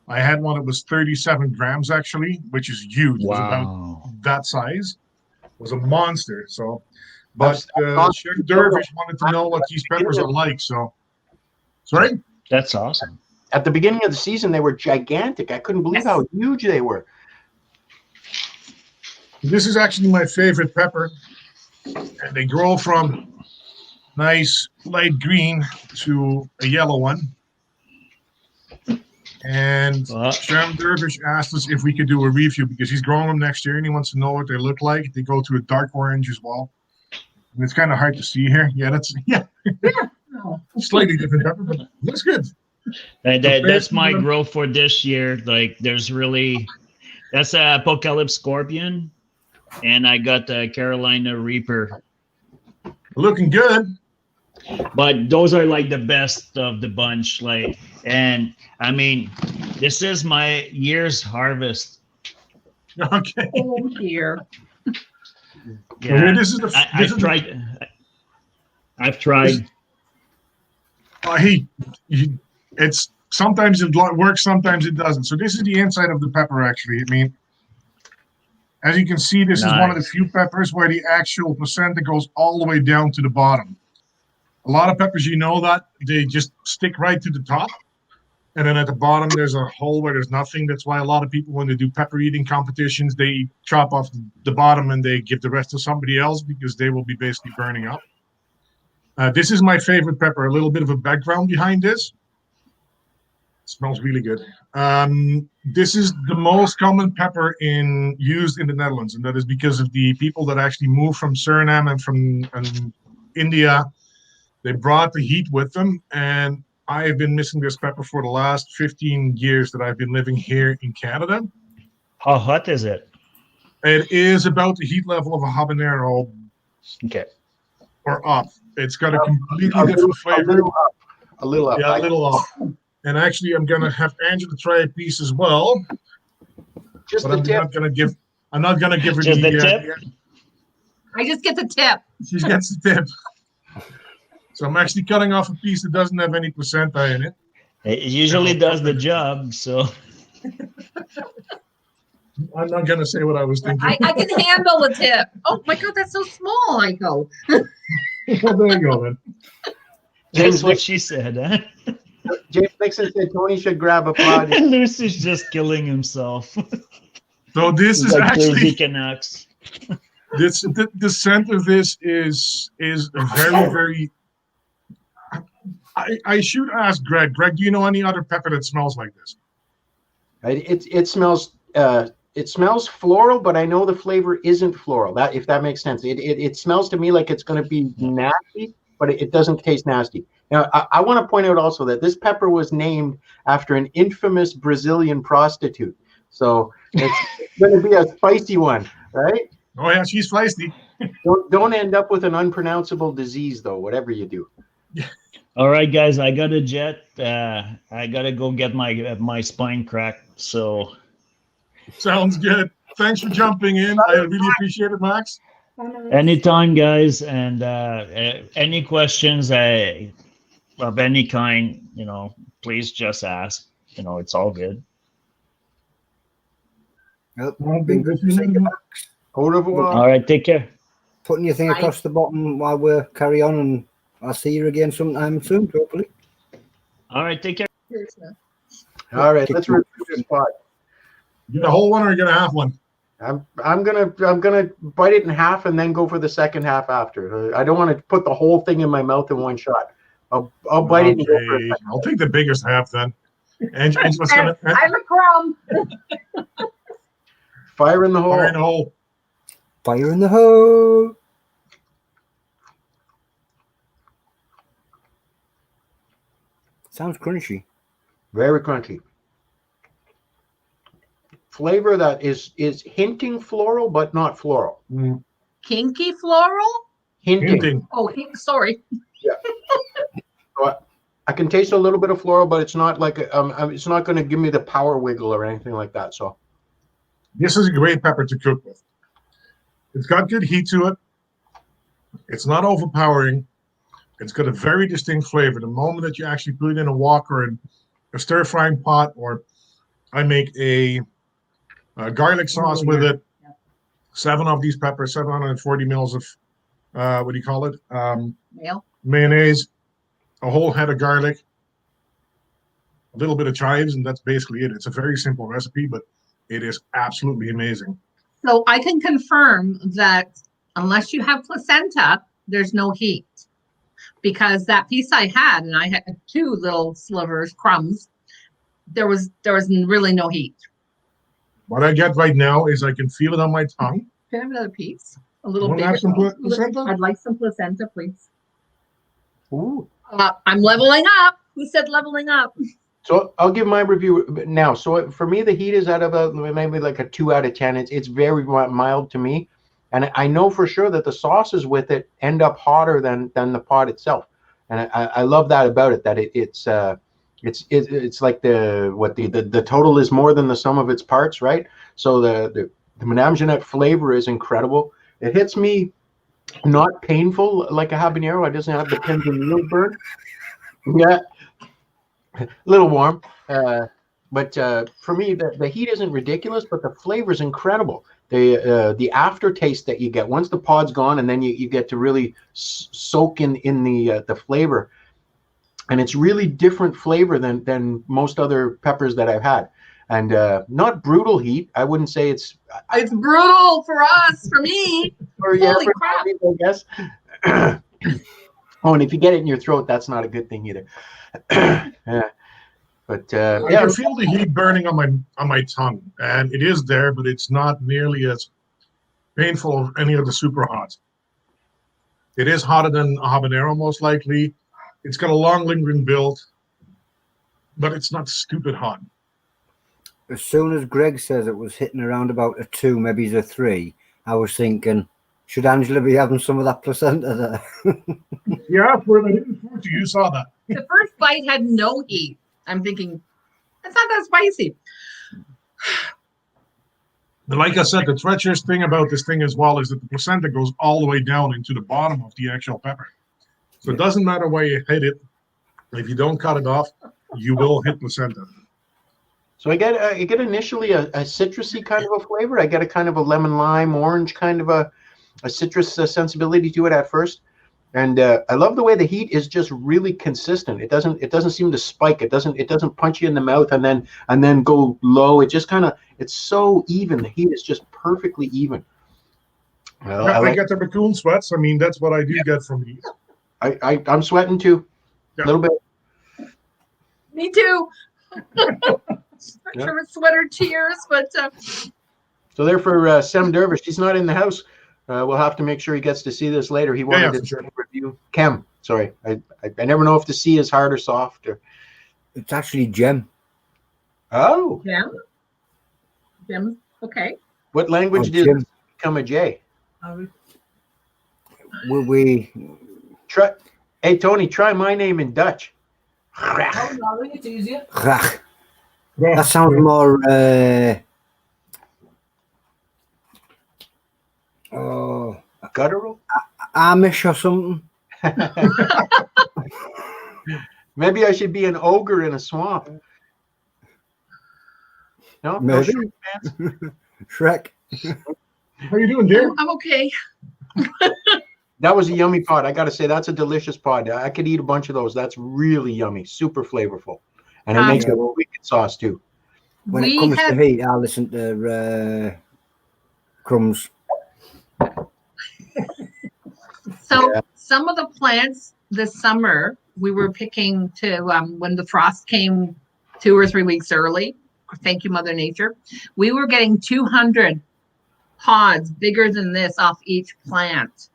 [SPEAKER 3] I had one that was 37 grams actually, which is huge. It was about that size. It was a monster. So, but Chef Dervish wanted to know what these peppers are like. So, sorry?
[SPEAKER 4] That's awesome.
[SPEAKER 2] At the beginning of the season, they were gigantic. I couldn't believe how huge they were.
[SPEAKER 3] This is actually my favorite pepper. And they grow from nice light green to a yellow one. And Chef Dervish asked us if we could do a review because he's growing them next year and he wants to know what they look like. They go to a dark orange as well. And it's kind of hard to see here. Yeah, slightly different pepper, but looks good.
[SPEAKER 4] That's my growth for this year. Like, that's a Apocalypse Scorpion, and I got the Carolina Reaper.
[SPEAKER 3] Looking good.
[SPEAKER 4] But those are like the best of the bunch. Like, and I mean, this is my year's harvest.
[SPEAKER 3] Okay.
[SPEAKER 5] Oh dear.
[SPEAKER 4] Yeah,
[SPEAKER 3] this is
[SPEAKER 4] I've tried.
[SPEAKER 3] It's sometimes it works, sometimes it doesn't. So this is the inside of the pepper. Actually, I mean, As you can see, this is one of the few peppers where the actual placenta goes all the way down to the bottom. A lot of peppers, you know that, they just stick right to the top. And then at the bottom, there's a hole where there's nothing. That's why a lot of people, when they do pepper eating competitions, they chop off the bottom and they give the rest to somebody else because they will be basically burning up. This is my favorite pepper. A little bit of a background behind this. It smells really good. This is the most common pepper used in the Netherlands, and that is because of the people that actually moved from Suriname and from India. They brought the heat with them, and I have been missing this pepper for the last 15 years that I've been living here in Canada.
[SPEAKER 4] How hot is it?
[SPEAKER 3] It is about the heat level of a habanero.
[SPEAKER 4] Okay.
[SPEAKER 3] Or up. It's got a completely different flavor.
[SPEAKER 2] A little up.
[SPEAKER 3] Yeah, a little up. And actually, I'm gonna have Angela try a piece as well.
[SPEAKER 2] Just
[SPEAKER 3] but
[SPEAKER 2] the tip.
[SPEAKER 3] I'm not gonna give her
[SPEAKER 4] Just the tip.
[SPEAKER 5] I just get the tip.
[SPEAKER 3] She gets the tip. So I'm actually cutting off a piece that doesn't have any placenta in it.
[SPEAKER 4] It usually does the job, so.
[SPEAKER 3] I'm not gonna say what I was thinking.
[SPEAKER 5] I can handle the tip. Oh my God, that's so small, Haico.
[SPEAKER 3] Well, there you go then.
[SPEAKER 4] That's what she said, huh?
[SPEAKER 2] James Nixon said Tony should grab a pod.
[SPEAKER 4] Lucy's just killing himself.
[SPEAKER 3] So this is
[SPEAKER 4] like
[SPEAKER 3] actually
[SPEAKER 4] Jersey Canucks.
[SPEAKER 3] the scent of this is very, very. I should ask Greg. Greg, do you know any other pepper that smells like this?
[SPEAKER 2] It smells floral, but I know the flavor isn't floral. If that makes sense. It smells to me like it's going to be nasty, but it doesn't taste nasty. Now, I want to point out also that this pepper was named after an infamous Brazilian prostitute. So it's going to be a spicy one, right?
[SPEAKER 3] Oh yeah, she's feisty.
[SPEAKER 2] Don't end up with an unpronounceable disease, though, whatever you do.
[SPEAKER 4] All right, guys, I got a jet. I got to go get my spine cracked, so.
[SPEAKER 3] Sounds good. Thanks for jumping in. I really appreciate it, Max.
[SPEAKER 4] Anytime, guys, and any questions of any kind, please just ask. It's all good.
[SPEAKER 1] Been good to see you, Max.
[SPEAKER 2] Au revoir.
[SPEAKER 4] All right, take care.
[SPEAKER 1] Putting your thing across the bottom while we carry on, and I'll see you again sometime soon, hopefully.
[SPEAKER 4] All right, take care.
[SPEAKER 2] All right, let's review this pod.
[SPEAKER 3] You get a whole one or you get a half one?
[SPEAKER 2] I'm gonna bite it in half and then go for the second half after. I don't want to put the whole thing in my mouth in one shot. I'll bite it and go for it.
[SPEAKER 3] I'll take the biggest half then. Angela's gonna.
[SPEAKER 5] I'm a crumb.
[SPEAKER 2] Fire in the hole.
[SPEAKER 3] Fire in the hole.
[SPEAKER 1] Fire in the hole. Sounds crunchy.
[SPEAKER 2] Very crunchy. Flavor that is hinting floral, but not floral.
[SPEAKER 5] Kinky floral?
[SPEAKER 2] Hinting.
[SPEAKER 5] Oh, sorry.
[SPEAKER 2] Yeah. So I can taste a little bit of floral, but it's not like it's not going to give me the power wiggle or anything like that. So
[SPEAKER 3] this is a great pepper to cook with. It's got good heat to it. It's not overpowering. It's got a very distinct flavor. The moment that you actually put it in a wok or in a stir-frying pot, or I make a garlic sauce with it, 7 of these peppers, 740 mils of, what do you call it? Mayonnaise, a whole head of garlic, a little bit of chives, and that's basically it. It's a very simple recipe, but it is absolutely amazing.
[SPEAKER 5] So I can confirm that unless you have placenta, there's no heat. Because that piece I had, and I had 2 little slivers, crumbs, there was really no heat.
[SPEAKER 3] What I get right now is I can feel it on my tongue.
[SPEAKER 5] Can I have another piece? A little
[SPEAKER 3] Want to
[SPEAKER 5] bigger.
[SPEAKER 3] have some placenta?
[SPEAKER 5] I'd like some placenta, please.
[SPEAKER 2] ooh.
[SPEAKER 5] I'm leveling up. Who said leveling up?
[SPEAKER 2] So I'll give my review now. So for me, the heat is at about maybe like a 2 out of 10. It's very mild to me. And I know for sure that the sauces with it end up hotter than the pot itself. And I love that about it, that it's like the total is more than the sum of its parts, right? So the Madame Jeanette flavor is incredible. It hits me not painful like a habanero. It doesn't have the pins and needles burn. Yeah, a little warm. But for me, the heat isn't ridiculous, but the flavor is incredible. The aftertaste that you get once the pod's gone, and then you get to really soak in the flavor, and it's really different flavor than most other peppers that I've had, and not brutal heat. I wouldn't say it's
[SPEAKER 5] brutal for us, for me. Holy crap!
[SPEAKER 2] I guess. Oh, and if you get it in your throat, that's not a good thing either. Yeah. But
[SPEAKER 3] I can feel the heat burning on my tongue, and it is there, but it's not nearly as painful as any of the super hots. It is hotter than a habanero, most likely. It's got a long lingering build, but it's not stupid hot.
[SPEAKER 1] As soon as Greg says it was hitting around about a 2, maybe it's a 3, I was thinking, should Angela be having some of that placenta there?
[SPEAKER 3] Yeah, for I didn't report you. You saw that.
[SPEAKER 5] The first bite had no heat. I'm thinking, it's not that spicy.
[SPEAKER 3] But like I said, the treacherous thing about this thing as well is that the placenta goes all the way down into the bottom of the actual pepper. So it doesn't matter where you hit it. If you don't cut it off, you will hit placenta.
[SPEAKER 2] So I get initially a citrusy kind of a flavor. I get a kind of a lemon lime orange kind of a citrus sensibility to it at first. And I love the way the heat is just really consistent. It doesn't seem to spike. It doesn't punch you in the mouth and then go low. It just it's so even. The heat is just perfectly even. Well,
[SPEAKER 3] I get the raccoon sweats. I mean, that's what I do get from these.
[SPEAKER 2] I'm sweating too, a little bit.
[SPEAKER 5] Me too. Not sure it's sweat or tears, but
[SPEAKER 2] so there for Sem Dervish. He's not in the house. We'll have to make sure he gets to see this later. He wanted to review Chem. Sorry, I never know if the C is hard or soft.
[SPEAKER 1] It's actually Gem.
[SPEAKER 2] Oh,
[SPEAKER 5] Gem. Okay.
[SPEAKER 2] What language did it become a J?
[SPEAKER 1] Will we
[SPEAKER 2] try? Hey Tony, try my name in Dutch.
[SPEAKER 6] Oh, no, it's easier.
[SPEAKER 1] That sounds more.
[SPEAKER 2] Guttural?
[SPEAKER 1] Amish or something.
[SPEAKER 2] Maybe I should be an ogre in a swamp. No,
[SPEAKER 1] maybe.
[SPEAKER 2] No
[SPEAKER 1] Shrek.
[SPEAKER 3] How you doing, dear?
[SPEAKER 5] I'm okay.
[SPEAKER 2] That was a yummy pod. I got to say, that's a delicious pod. I could eat a bunch of those. That's really yummy, super flavorful, and it makes a wicked sauce too.
[SPEAKER 1] When it comes to heat, I listen to Crumbs.
[SPEAKER 5] So some of the plants this summer we were picking to when the frost came 2 or 3 weeks early. Thank you, Mother Nature. We were getting 200 pods bigger than this off each plant.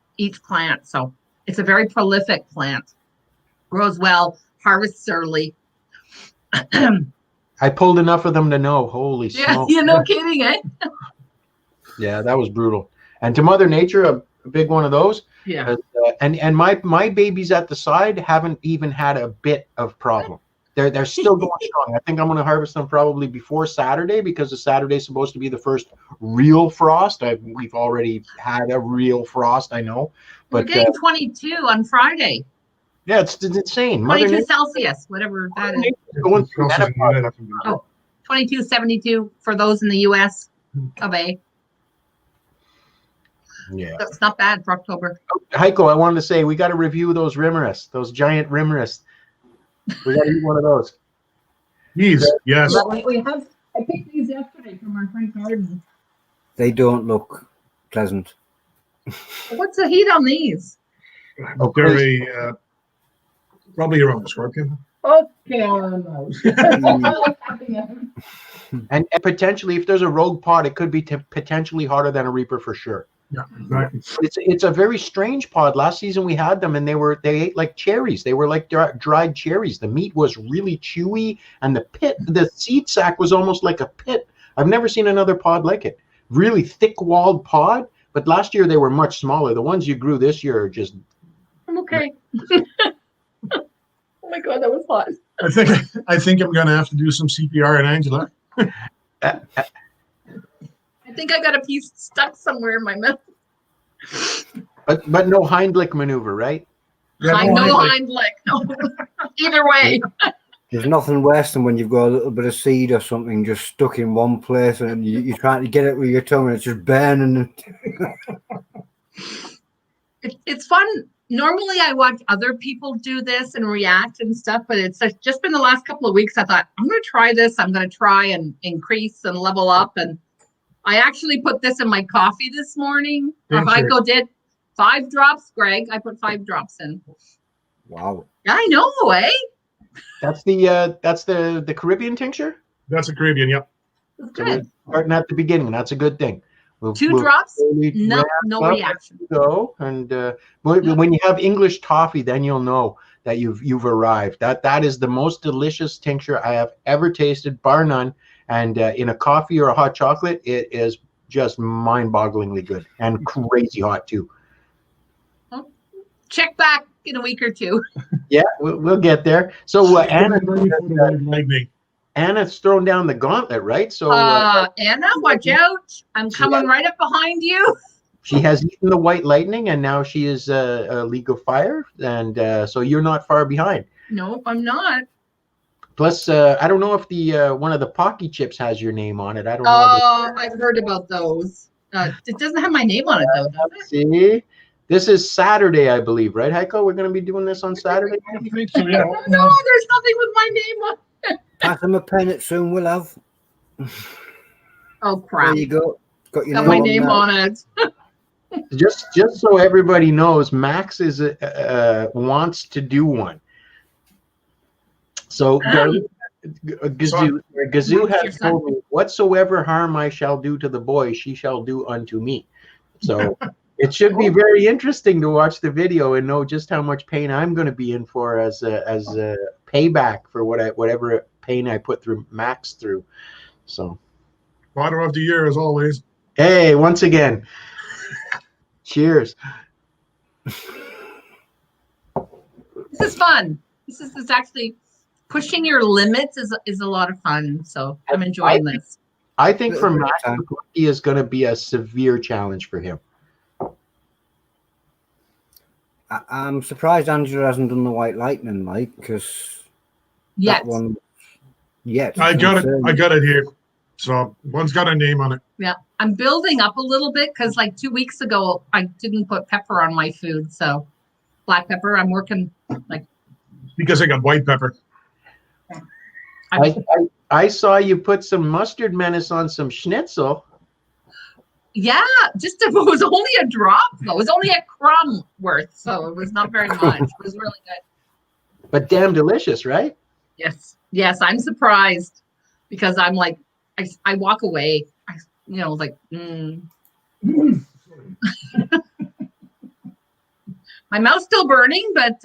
[SPEAKER 5] So it's a very prolific plant. Grows well, harvests early.
[SPEAKER 2] I pulled enough of them to know. Holy smoke.
[SPEAKER 5] Yeah, no kidding, eh?
[SPEAKER 2] Yeah, that was brutal. And to Mother Nature, a big one of those.
[SPEAKER 5] Yeah.
[SPEAKER 2] And my babies at the side haven't even had a bit of problem. They're still going strong. I think I'm going to harvest them probably before Saturday, because the Saturday is supposed to be the first real frost. We've already had a real frost, I know. But
[SPEAKER 5] we're getting 22 on Friday.
[SPEAKER 2] Yeah, it's insane.
[SPEAKER 5] 22 Celsius, whatever that is.
[SPEAKER 2] Going through
[SPEAKER 5] 22, 72 for those in the U.S. of A.
[SPEAKER 2] Yeah,
[SPEAKER 5] that's not bad for October.
[SPEAKER 2] Haico, I wanted to say we got to review those rimmerus, those giant rimmerus. We got to eat one of those.
[SPEAKER 3] Yes.
[SPEAKER 5] We have. I picked these yesterday from our front garden.
[SPEAKER 1] They don't look pleasant.
[SPEAKER 5] What's the heat on these?
[SPEAKER 3] They're probably around the scorpion.
[SPEAKER 5] Okay.
[SPEAKER 2] And potentially, if there's a rogue pod, it could be potentially harder than a reaper for sure.
[SPEAKER 3] Yeah, exactly.
[SPEAKER 2] It's a very strange pod. Last season we had them, and they ate like cherries. They were like dried cherries. The meat was really chewy, and the seed sack was almost like a pit. I've never seen another pod like it. Really thick-walled pod. But last year they were much smaller. The ones you grew this year are just.
[SPEAKER 5] I'm okay. Oh my God, that was hot.
[SPEAKER 3] I think I'm going to have to do some CPR on Angela.
[SPEAKER 5] I think I got a piece stuck somewhere in my mouth.
[SPEAKER 2] But no Heimlich maneuver, right?
[SPEAKER 3] Yeah,
[SPEAKER 5] No Heimlich. No. Either way.
[SPEAKER 1] There's nothing worse than when you've got a little bit of seed or something just stuck in one place and you're trying to get it with your tongue and it's just burning.
[SPEAKER 5] It's fun. Normally I watch other people do this and react and stuff, but it's just been the last couple of weeks I thought, I'm going to try this. I'm going to try and increase and level up. And I actually put this in my coffee this morning. Haico did 5 drops, Greg. I put 5 drops in.
[SPEAKER 1] Wow.
[SPEAKER 5] I know, eh?
[SPEAKER 2] That's the Caribbean tincture?
[SPEAKER 3] That's a Caribbean, yep.
[SPEAKER 5] It's
[SPEAKER 2] So
[SPEAKER 5] good.
[SPEAKER 2] we're starting at the beginning. That's a good thing.
[SPEAKER 5] 2 drops,
[SPEAKER 2] slowly
[SPEAKER 5] no
[SPEAKER 2] ramp up
[SPEAKER 5] reaction.
[SPEAKER 2] as we go. And when you have English toffee, then you'll know that you've arrived. That is the most delicious tincture I have ever tasted, bar none. And in a coffee or a hot chocolate, it is just mind-bogglingly good and crazy hot too.
[SPEAKER 5] Check back in a week or 2.
[SPEAKER 2] Yeah, we'll get there. So
[SPEAKER 3] Anna,
[SPEAKER 2] Anna's thrown down the gauntlet, right? So
[SPEAKER 5] Anna, watch out. I'm coming right up behind you.
[SPEAKER 2] she has eaten the white lightning, and now she is a League of Fire, and so you're not far behind.
[SPEAKER 5] Nope, I'm not.
[SPEAKER 2] Plus, I don't know if the one of the Pocky chips has your name on it. I don't know.
[SPEAKER 5] Oh, I've heard about those. It doesn't have my name on it, though, does it?
[SPEAKER 2] See, this is Saturday, I believe, right, Haico? We're going to be doing this on Saturday.
[SPEAKER 3] I think so, yeah.
[SPEAKER 5] No, there's nothing with my name on it.
[SPEAKER 1] Pass them a pen, it soon will have.
[SPEAKER 5] Oh, crap.
[SPEAKER 1] There you go. Got your
[SPEAKER 5] Got my name
[SPEAKER 1] there.
[SPEAKER 5] on it.
[SPEAKER 2] Just so everybody knows, Max is wants to do one. So Gazoo has told me, whatsoever harm I shall do to the boy, she shall do unto me. So it should be very interesting to watch the video and know just how much pain I'm going to be in for as a payback for whatever pain I put through Max through. So
[SPEAKER 3] Water of the year, as always.
[SPEAKER 2] hey, once again, cheers.
[SPEAKER 5] This is fun. This is actually pushing your limits is a lot of fun. So I'm enjoying this.
[SPEAKER 2] I think for Max, he is going to be a severe challenge for him.
[SPEAKER 1] I'm surprised Angela hasn't done the white lightning, Mike, because
[SPEAKER 5] Yes.
[SPEAKER 1] that one yet.
[SPEAKER 3] I got it here. So one's got a name on it.
[SPEAKER 5] Yeah. I'm building up a little bit because like 2 weeks ago, I didn't put pepper on my food. So black pepper, I'm working like.
[SPEAKER 3] Because I got white pepper.
[SPEAKER 2] I saw you put some mustard menace on some schnitzel.
[SPEAKER 5] Yeah, just it was only a drop though. It was only a crumb worth, so it was not very much. It was really good.
[SPEAKER 2] But damn delicious, right?
[SPEAKER 5] Yes, I'm surprised because I'm like, I walk away. My mouth's still burning, but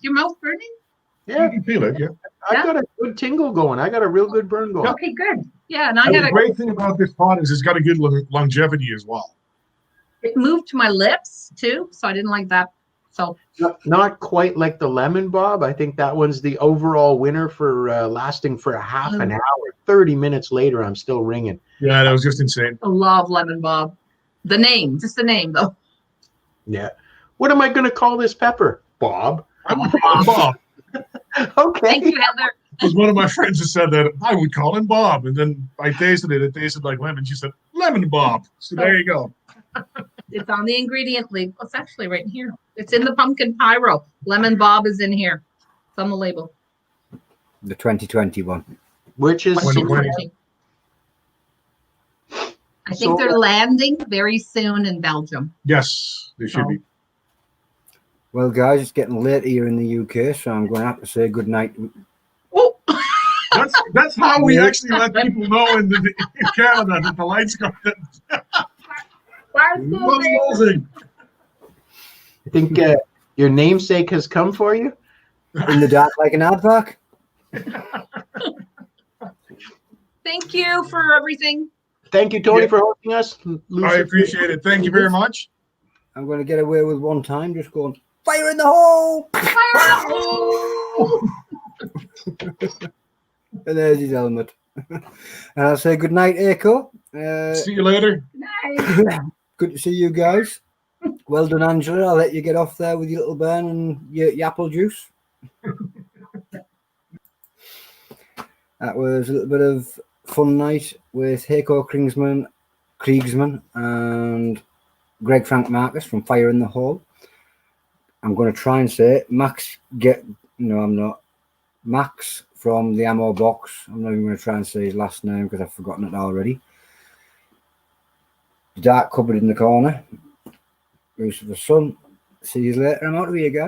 [SPEAKER 5] your mouth burning?
[SPEAKER 2] Yeah,
[SPEAKER 3] You can feel it, yeah.
[SPEAKER 2] I got a good tingle going. I got a real good burn going.
[SPEAKER 5] Okay, good. Yeah, and I
[SPEAKER 3] And
[SPEAKER 5] got
[SPEAKER 3] the great thing about this pot is it's got a good longevity as well.
[SPEAKER 5] it moved to my lips too, so I didn't like that. So
[SPEAKER 2] Not quite like the lemon bob. I think that one's the overall winner for lasting for a half an hour. 30 minutes later, I'm still ringing.
[SPEAKER 3] Yeah, that was just insane.
[SPEAKER 5] I love lemon bob. The name, just the name though.
[SPEAKER 2] Yeah. What am I going to call this pepper? Bob.
[SPEAKER 3] I would call him Bob.
[SPEAKER 2] Okay.
[SPEAKER 5] Thank you, Heather.
[SPEAKER 3] Because one of my friends has said that I would call him Bob. And then I tasted it. It tasted like lemon. She said, lemon Bob. So there you go.
[SPEAKER 5] It's on the ingredient label. It's actually right here. It's in the pumpkin pyro. Lemon bob is in here. It's on the label.
[SPEAKER 1] The 2020 one.
[SPEAKER 2] Which is
[SPEAKER 3] 2020.
[SPEAKER 5] I think they're landing very soon in Belgium.
[SPEAKER 3] Yes, they should be.
[SPEAKER 1] Well, guys, it's getting late here in the UK, so I'm going to have to say good night.
[SPEAKER 5] Oh,
[SPEAKER 3] That's how we actually let people know in Canada that the lights go. Closing.
[SPEAKER 2] I think your namesake has come for you.
[SPEAKER 1] In the dark like an aardvark.
[SPEAKER 5] thank you for everything.
[SPEAKER 2] Thank you, Tony,
[SPEAKER 3] Yeah.
[SPEAKER 2] for hosting us.
[SPEAKER 3] I appreciate it. Thank you very much.
[SPEAKER 1] I'm going to get away with one time, just going, fire in the hole!
[SPEAKER 5] Fire in the hole!
[SPEAKER 1] And there's his helmet. And I'll say good night, Haico.
[SPEAKER 3] See you later.
[SPEAKER 5] Nice.
[SPEAKER 1] Good to see you guys. Well done, Angela. I'll let you get off there with your little burn and your apple juice. That was a little bit of fun night with Haico Krjgsman and Greg Frank Marcus from Fire in the Hole. I'm going to try and say it. No, I'm not. Max from the Ammo Box. I'm not even going to try and say his last name because I've forgotten it already. Dark Cupboard in the corner. Lucifer's son. See you later. I'm out of here, guys.